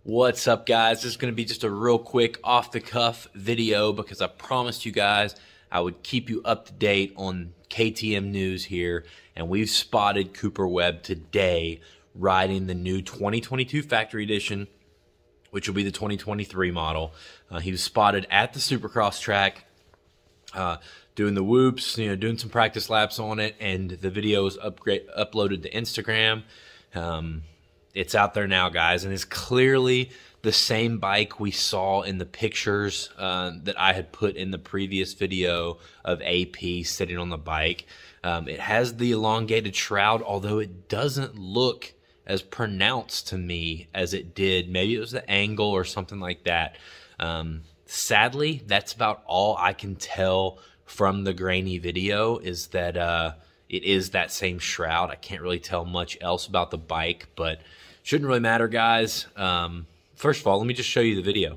What's up, guys? This is going to be just a real quick off-the-cuff video because I promised you guys I would keep you up to date on KTM news here, and we've spotted Cooper Webb today riding the new 2022 factory edition, which will be the 2023 model. He was spotted at the Supercross track doing the whoops, doing some practice laps on it, and the video is uploaded to Instagram. It's out there now, guys, and it's clearly the same bike we saw in the pictures that I had put in the previous video of AP sitting on the bike. It has the elongated shroud, although it doesn't look as pronounced to me as it did. Maybe it was the angle or something like that. Sadly, that's about all I can tell from the grainy video, is that it is that same shroud. I can't really tell much else about the bike, but shouldn't really matter, guys. First of all, let me just show you the video.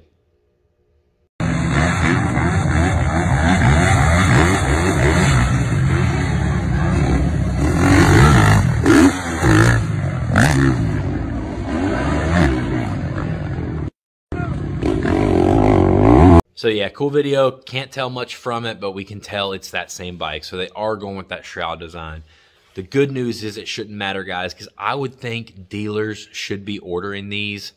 So yeah, cool video. Can't tell much from it, but we can tell it's that same bike. So they are going with that shroud design. The good news is it shouldn't matter, guys, because I would think dealers should be ordering these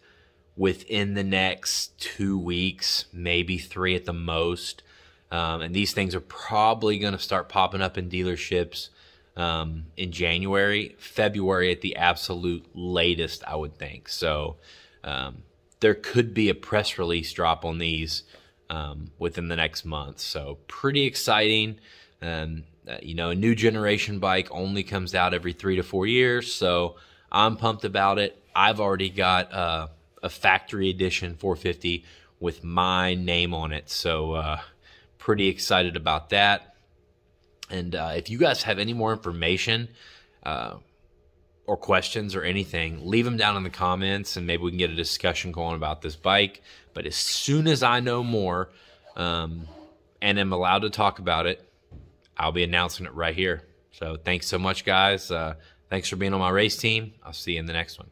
within the next 2 weeks, maybe 3 at the most. And these things are probably going to start popping up in dealerships in January, February at the absolute latest, I would think. So there could be a press release drop on these within the next month. So pretty exciting. A new generation bike only comes out every 3 to 4 years, so I'm pumped about it. I've already got a factory edition 450 with my name on it, so pretty excited about that. And if you guys have any more information or questions or anything, leave them down in the comments, and maybe we can get a discussion going about this bike. But as soon as I know more and am allowed to talk about it, I'll be announcing it right here. So thanks so much, guys. Thanks for being on my race team. I'll see you in the next one.